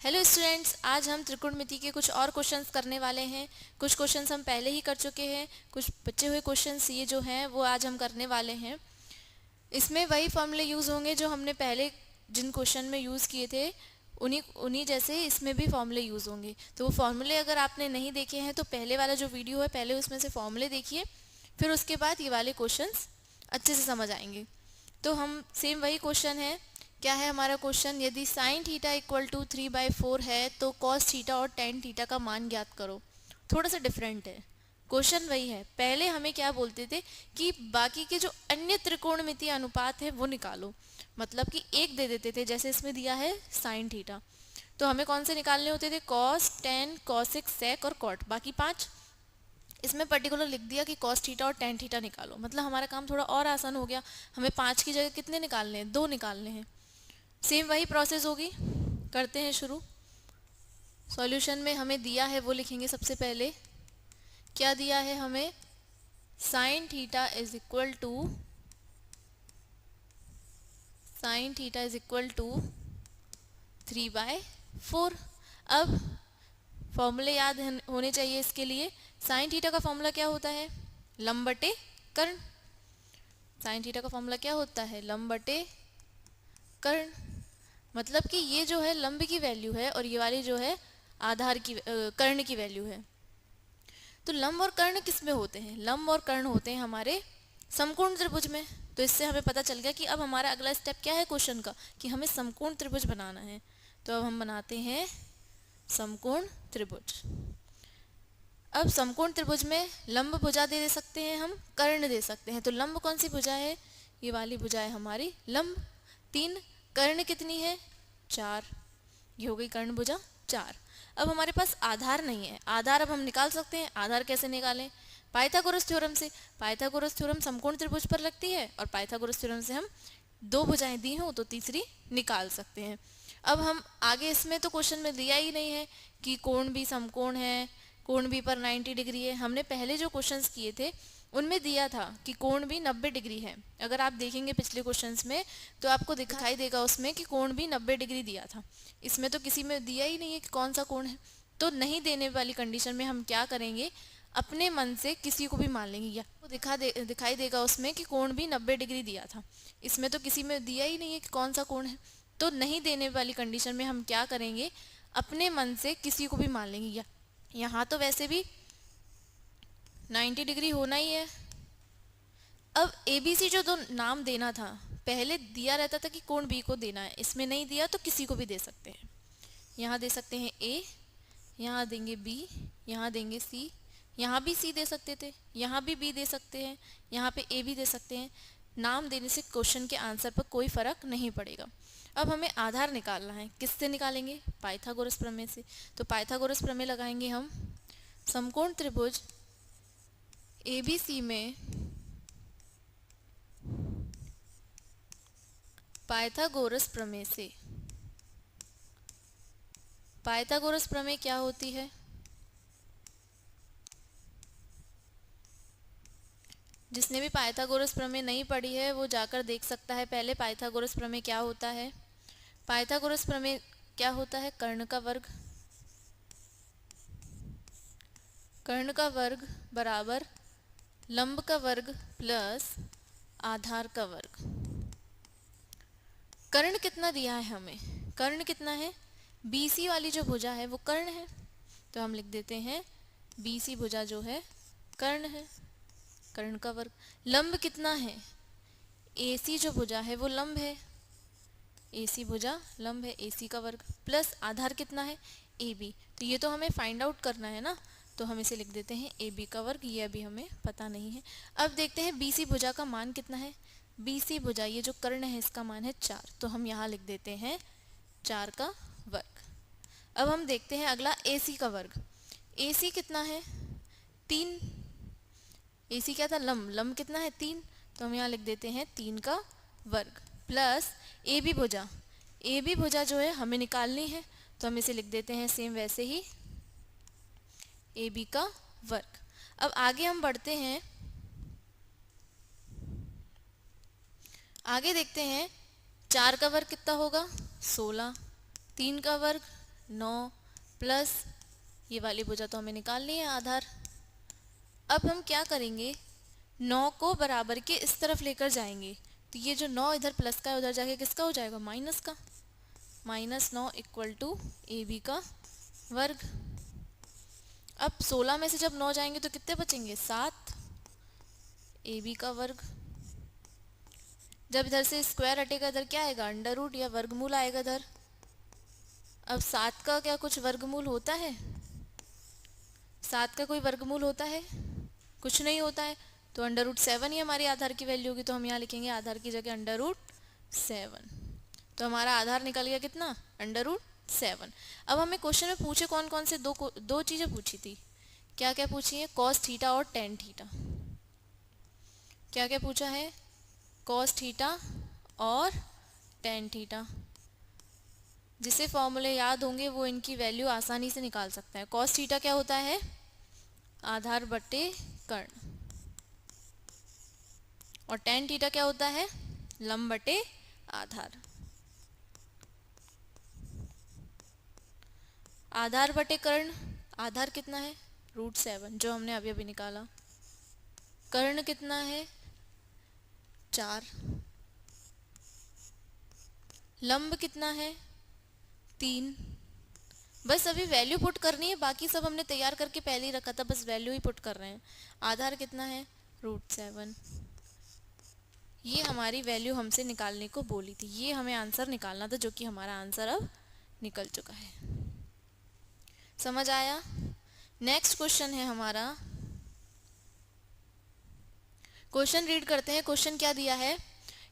Hello students, आज हम त्रिकोणमिति के कुछ और क्वेश्चंस करने वाले हैं। कुछ क्वेश्चंस हम पहले ही कर चुके हैं, कुछ बचे हुए क्वेश्चंस ये जो हैं वो आज हम करने वाले हैं। इसमें वही फॉर्मूले यूज़ होंगे जो हमने पहले जिन क्वेश्चन में यूज़ किए थे, उन्हीं उन्हीं जैसे इसमें भी फॉर्मूले यूज़ होंगे। तो वो फॉर्मूले अगर आपने नहीं देखे हैं तो पहले वाला जो वीडियो है पहले उसमें से फॉर्मूले देखिए, फिर उसके बाद ये वाले क्वेश्चंस अच्छे से समझ आएंगे। तो हम सेम वही क्वेश्चन है। क्या है हमारा क्वेश्चन? यदि साइन थीटा इक्वल टू 3/4 है तो कॉस थीटा और टेन थीटा का मान ज्ञात करो। थोड़ा सा डिफरेंट है, क्वेश्चन वही है। पहले हमें क्या बोलते थे कि बाकी के जो अन्य त्रिकोणमितीय अनुपात है वो निकालो, मतलब कि एक दे देते थे, जैसे इसमें दिया है साइन थीटा, तो हमें कौन से निकालने होते थे? कॉस, टेन, कॉसिक, सेक और कॉट, बाकी पांच। इसमें पर्टिकुलर लिख दिया कि कॉस थीटा और टेन थीटा निकालो, मतलब हमारा काम थोड़ा और आसान हो गया। हमें पाँच की जगह कितने निकालने हैं? दो निकालने हैं। सेम वही प्रोसेस होगी, करते हैं शुरू। सॉल्यूशन में हमें दिया है वो लिखेंगे सबसे पहले। क्या दिया है हमें? Sine theta is equal to sine theta is equal to 3/4। अब फॉर्मूले याद होने चाहिए इसके लिए। साइन थीटा का फॉर्मूला क्या होता है? लंब बटे कर्ण। साइन थीटा का फॉर्मूला क्या होता है? लंब बटे कर्ण। मतलब कि ये जो है लंब की वैल्यू है और ये वाली जो है आधार की कर्ण की वैल्यू है। तो लंब और कर्ण किस में होते हैं? लंब और कर्ण होते हैं हमारे समकोण त्रिभुज में। तो इससे हमें पता चल गया कि अब हमारा अगला स्टेप क्या है क्वेश्चन का, कि हमें समकोण त्रिभुज बनाना है। तो अब हम बनाते हैं समकोण त्रिभुज। अब समकोण त्रिभुज में लंब भुजा दे सकते हैं, हम कर्ण दे सकते हैं। तो लंब कौन सी भुजा है? ये वाली भुजा है हमारी लंब, 3। कर्ण कितनी है? 4। ये हो गई कर्ण भुजा 4। अब हमारे पास आधार नहीं है, आधार अब हम निकाल सकते हैं। आधार कैसे निकालें? पाइथागोरस थ्योरम से। पाइथागोरस थ्योरम समकोण त्रिभुज पर लगती है और पाइथागोरस थ्योरम से हम दो भुजाएं दी हों तो तीसरी निकाल सकते हैं। अब हम आगे, इसमें तो क्वेश्चन में दिया ही नहीं है कि कोण भी समकोण है, कोण भी पर 90 डिग्री है। हमने पहले जो क्वेश्चंस किए थे उनमें दिया था कि कोण भी 90 डिग्री है। अगर आप देखेंगे पिछले क्वेश्चंस में तो आपको दिखाई देगा उसमें कि कोण भी 90 डिग्री दिया था। इसमें तो किसी में दिया ही नहीं है कि कौन सा कोण है। तो नहीं देने वाली कंडीशन में हम क्या करेंगे? अपने मन से किसी को भी मान लेंगे, या वो दिखाई देगा उसमें कि कोण भी 90 डिग्री दिया था। इसमें तो किसी में दिया ही नहीं है कि कौन सा कोण है। तो नहीं देने वाली कंडीशन में हम क्या करेंगे? अपने मन से किसी को भी मान लेंगे। या यहाँ तो वैसे भी 90 डिग्री होना ही है। अब ABC जो दो नाम देना था, पहले दिया रहता था कि कोण B को देना है, इसमें नहीं दिया तो किसी को भी दे सकते हैं। यहाँ दे सकते हैं A, यहाँ देंगे B, यहाँ देंगे C, यहाँ भी C दे सकते थे, यहाँ भी B दे सकते हैं, यहाँ पे A भी दे सकते हैं। नाम देने से क्वेश्चन के आंसर पर कोई फर्क नहीं पड़ेगा। अब हमें आधार निकालना है, किससे निकालेंगे? पाइथागोरस प्रमेय से। तो पाइथागोरस प्रमेय लगाएंगे हम। समकोण त्रिभुज ABC में पाइथागोरस प्रमेय से। पाइथागोरस प्रमेय क्या होती है? जिसने भी पाइथागोरस प्रमेय नहीं पढ़ी है वो जाकर देख सकता है पहले पाइथागोरस प्रमेय क्या होता है। पाइथागोरस प्रमेय क्या होता है? कर्ण का वर्ग, कर्ण का वर्ग बराबर लंब का वर्ग प्लस आधार का वर्ग। कर्ण कितना दिया है हमें? कर्ण कितना है? BC वाली जो भुजा है वो कर्ण है, तो हम लिख देते हैं BC भुजा जो है कर्ण है, कर्ण का वर्ग। लंब कितना है? AC जो भुजा है वो लंब है, AC भुजा लंब है, AC का वर्ग प्लस आधार कितना है? AB। तो ये तो हमें फाइंड आउट करना है ना, तो हम इसे लिख देते हैं AB का वर्ग। ये अभी हमें पता नहीं है। अब देखते हैं BC भुजा का मान कितना है। BC भुजा ये जो कर्ण है इसका मान है 4, तो हम यहाँ लिख देते हैं 4 का वर्ग। अब हम देखते हैं अगला AC का वर्ग। AC कितना है? 3। AC क्या था? लंब, लंब कितना है? 3, तो हम यहाँ लिख देते हैं 3 का वर्ग प्लस AB भुजा। AB भुजा जो है हमें निकालनी है, तो हम इसे लिख देते हैं सेम वैसे ही AB का वर्ग। अब आगे हम बढ़ते हैं, आगे देखते हैं 4 का वर्ग कितना होगा? 16, 3 का वर्ग 9 प्लस ये वाली भुजा तो हमें निकालनी है आधार। अब हम क्या करेंगे, 9 को बराबर के इस तरफ लेकर जाएंगे, तो ये जो 9 इधर प्लस का है उधर जाके किसका हो जाएगा, माइनस का। -9 इक्वल टू AB का वर्ग। अब 16 में से जब 9 जाएंगे तो कितने बचेंगे, 7 AB का वर्ग। जब इधर से स्क्वायर हटेगा इधर क्या आएगा, अंडर रूट या वर्गमूल आएगा इधर। अब 7 का क्या कुछ वर्गमूल होता है, 7 का कोई वर्गमूल होता है, कुछ नहीं होता है। तो √7 ही हमारी आधार की वैल्यू होगी, तो हम यहाँ लिखेंगे आधार की जगह √7। तो हमारा आधार निकल गया कितना, √7। अब हमें क्वेश्चन में पूछे कौन कौन से दो चीज़ें पूछी थी, क्या क्या पूछी है, कॉस थीटा और टेन थीटा। क्या क्या पूछा है, कॉस थीटा और टेन थीटा। जिसे फॉर्मूले याद होंगे वो इनकी वैल्यू आसानी से निकाल सकता है। कॉस थीटा क्या होता है, आधार बटे कर्ण, और टेन थीटा क्या होता है, लंब बटे आधार। आधार बटे कर्ण, आधार कितना है √7 जो हमने अभी अभी निकाला, कर्ण कितना है 4, लंब कितना है 3। बस अभी वैल्यू पुट करनी है, बाकी सब हमने तैयार करके पहले ही रखा था, बस वैल्यू ही पुट कर रहे हैं। आधार कितना है √7, ये हमारी वैल्यू हमसे निकालने को बोली थी, ये हमें आंसर निकालना था, जो कि हमारा आंसर अब निकल चुका है। समझ आया। नेक्स्ट क्वेश्चन है हमारा, क्वेश्चन रीड करते हैं। क्वेश्चन क्या दिया है,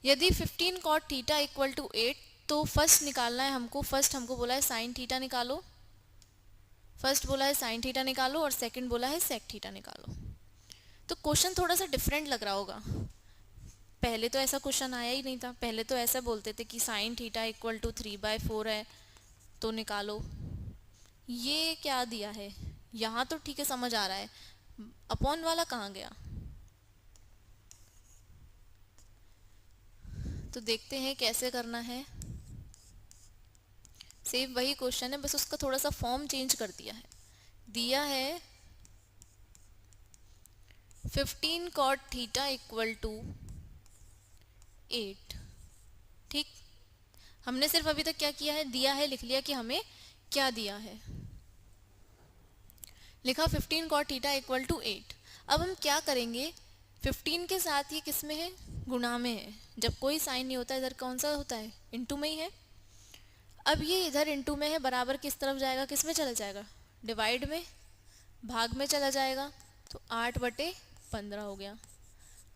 यदि 15 cot थीटा इक्वल टू 8, तो फर्स्ट निकालना है हमको, फर्स्ट हमको बोला है साइन थीटा निकालो, फर्स्ट बोला है साइन थीटा निकालो और सेकंड बोला है सेक थीटा निकालो। तो क्वेश्चन थोड़ा सा डिफरेंट लग रहा होगा, पहले तो ऐसा क्वेश्चन आया ही नहीं था, पहले तो ऐसा बोलते थे कि साइन थीटा इक्वल टू 3/4 है तो निकालो। ये क्या दिया है, यहाँ तो ठीक है समझ आ रहा है, अपॉन वाला कहाँ गया। तो देखते हैं कैसे करना है, सेम वही क्वेश्चन है, बस उसका थोड़ा सा फॉर्म चेंज कर दिया है। दिया है 15 cot थीटा इक्वल टू 8, ठीक। हमने सिर्फ अभी तक क्या किया है, दिया है लिख लिया कि हमें क्या दिया है, लिखा 15 cot थीटा इक्वल टू 8। अब हम क्या करेंगे, 15 के साथ ये किस में है, गुणा में है। जब कोई साइन नहीं होता इधर कौन सा होता है, इनटू में ही है। अब ये इधर इनटू में है, बराबर किस तरफ जाएगा, किस में चला जाएगा, डिवाइड में, भाग में चला जाएगा, तो 8/15 हो गया।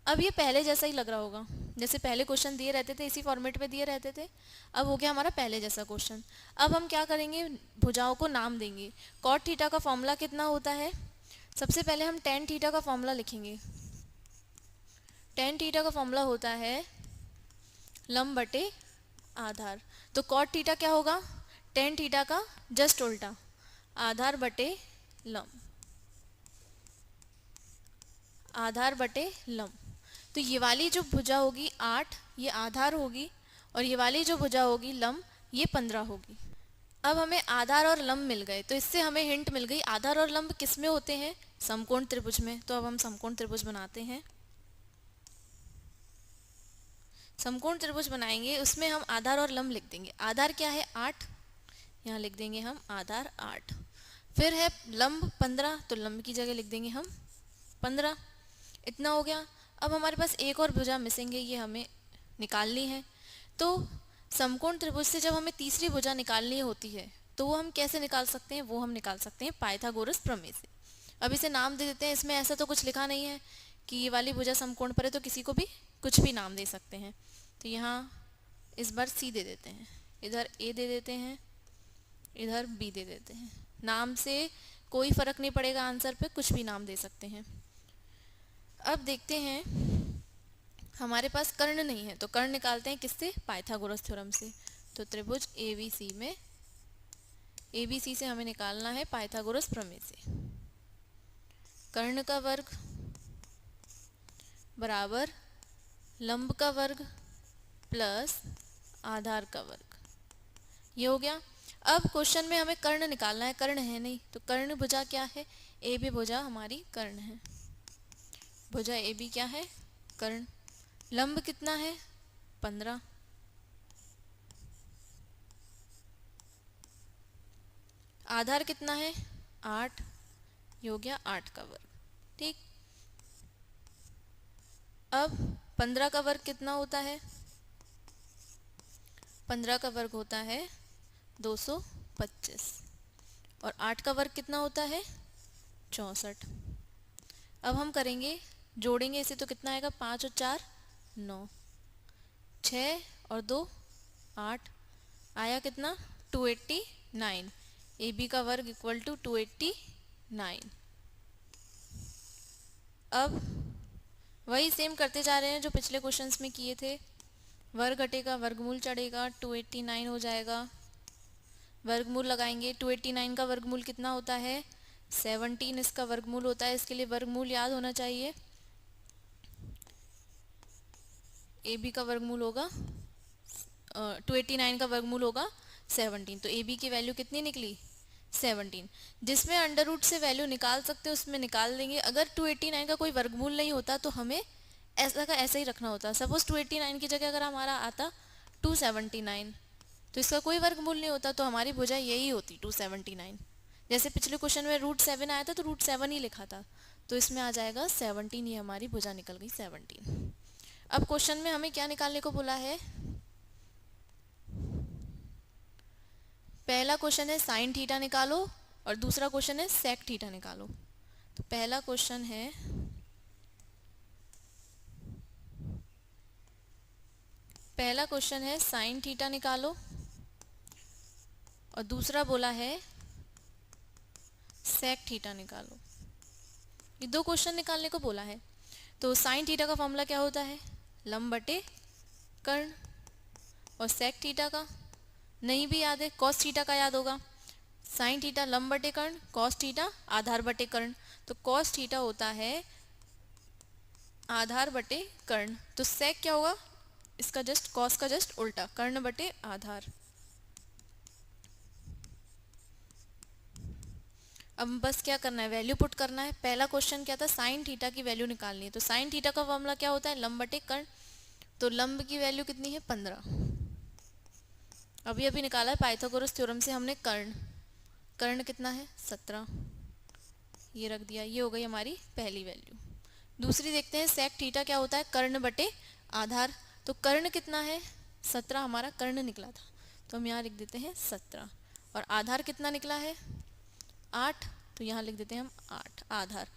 अब ये पहले जैसा ही लग रहा होगा, जैसे पहले क्वेश्चन दिए रहते थे इसी फॉर्मेट में दिए रहते थे, अब हो गया हमारा पहले जैसा क्वेश्चन। अब हम क्या करेंगे, भुजाओं को नाम देंगे। कॉट थीटा का फॉर्मूला कितना होता है, सबसे पहले हम टेन थीटा का फॉर्मूला लिखेंगे। टेन थीटा का फॉर्मूला होता है लंब बटे आधार। तो कॉट थीटा क्या होगा, टेन थीटा का जस्ट उल्टा, आधार बटे लंब, आधार बटे लंब। तो ये वाली जो भुजा होगी 8, ये आधार होगी, और ये वाली जो भुजा होगी लंब, ये 15 होगी। अब हमें आधार और लंब मिल गए, तो इससे हमें हिंट मिल गई आधार और लंब किस में होते हैं, समकोण त्रिभुज में। तो अब हम समकोण त्रिभुज बनाते हैं। समकोण त्रिभुज बनाएंगे, उसमें हम आधार और लंब लिख देंगे। आधार क्या है 8, यहाँ लिख देंगे हम आधार 8। फिर है लंब 15, तो लंब की जगह लिख देंगे हम 15। इतना हो गया। अब हमारे पास एक और भुजा मिसिंग है, ये हमें निकालनी है। तो समकोण त्रिभुज से जब हमें तीसरी भुजा निकालनी होती है तो वो हम कैसे निकाल सकते हैं, वो हम निकाल सकते हैं पाइथागोरस प्रमेय से। अब इसे नाम दे देते हैं, इसमें ऐसा तो कुछ लिखा नहीं है कि ये वाली भुजा समकोण पर है, तो किसी को भी कुछ भी नाम दे सकते हैं। तो यहाँ इस बार सी दे देते हैं, इधर ए दे देते हैं, इधर बी दे देते हैं। नाम से कोई फर्क नहीं पड़ेगा, आंसर पे कुछ भी नाम दे सकते हैं। अब देखते हैं, हमारे पास कर्ण नहीं है तो कर्ण निकालते हैं किससे, पाइथागोरस थ्योरम से। तो त्रिभुज एबीसी में, एबीसी से हमें निकालना है पाइथागोरस प्रमेय से। कर्ण का वर्ग बराबर लंब का वर्ग प्लस आधार का वर्ग, ये हो गया। अब क्वेश्चन में हमें कर्ण निकालना है, कर्ण है नहीं, तो कर्ण भुजा क्या है, ए बी भुजा हमारी कर्ण है, भुजा ए बी क्या है, कर्ण। लंब कितना है, 15। आधार कितना है, 8, ये हो गया 8 का वर्ग। ठीक, अब 15 का वर्ग कितना होता है, 15 का वर्ग होता है 225, और 8 का वर्ग कितना होता है, 64। अब हम करेंगे, जोड़ेंगे इसे तो कितना आएगा, 5 और 4 9, 6 और 2 8, आया कितना 289। ए बी का वर्ग इक्वल टू 289। अब वही सेम करते जा रहे हैं जो पिछले क्वेश्चंस में किए थे, वर्ग घटेगा वर्गमूल चढ़ेगा, 289 हो जाएगा। वर्गमूल लगाएंगे, 289 का वर्गमूल कितना होता है, 17 इसका वर्गमूल होता है, इसके लिए वर्गमूल याद होना चाहिए। ए बी का वर्गमूल होगा 289 का वर्गमूल होगा 17, तो ए बी की वैल्यू कितनी निकली, 17। जिसमें अंडर रूट से वैल्यू निकाल सकते हैं उसमें निकाल देंगे। अगर 289 का कोई वर्गमूल नहीं होता तो हमें ऐसा का ऐसा ही रखना होता। सपोज 289 की जगह अगर हमारा आता 279, तो इसका कोई वर्गमूल नहीं होता, तो हमारी भुजा यही होती 279। जैसे पिछले क्वेश्चन में √7 आया था तो √7 ही लिखा था, तो इसमें आ जाएगा 17, ये हमारी भुजा निकल गई 17। अब क्वेश्चन में हमें क्या निकालने को बोला है, पहला क्वेश्चन है साइन थीटा निकालो और दूसरा क्वेश्चन है सेक थीटा निकालो। तो पहला क्वेश्चन है साइन थीटा निकालो और दूसरा बोला है सेक थीटा निकालो। ये दो क्वेश्चन निकालने को बोला है। तो साइन थीटा का फॉर्मूला क्या होता है, लंब बटे कर्ण, और सेक थीटा का नहीं भी याद है, कॉस थीटा का याद होगा। साइन थीटा लंब बटे कर्ण, कॉस थीटा आधार बटे कर्ण, तो कॉस थीटा होता है आधार बटे कर्ण। तो सेक क्या होगा, इसका जस्ट कॉस का जस्ट उल्टा, कर्ण बटे आधार। अब बस क्या करना है, वैल्यू पुट करना है। पहला क्वेश्चन क्या था, साइन थीटा की वैल्यू निकालनी है, तो साइन थीटा का फॉर्मूला क्या होता है, लंब बटे कर्ण। तो लंब की वैल्यू कितनी है, 15। अभी अभी निकाला है पाइथागोरस थ्योरम से हमने कर्ण, कर्ण कितना है 17, ये रख दिया, ये हो गई हमारी पहली वैल्यू। दूसरी देखते हैं सेक थीटा क्या होता है, कर्ण बटे आधार। तो कर्ण कितना है 17, हमारा कर्ण निकला था, तो हम यहाँ लिख देते हैं 17, और आधार कितना निकला है 8, तो यहाँ लिख देते हैं हम 8 आधार।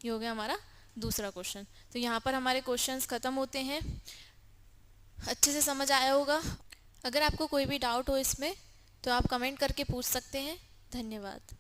ये हो गया हमारा दूसरा क्वेश्चन। तो यहाँ पर हमारे क्वेश्चंस खत्म होते हैं। अच्छे से समझ आया होगा। अगर आपको कोई भी डाउट हो इसमें तो आप कमेंट करके पूछ सकते हैं। धन्यवाद।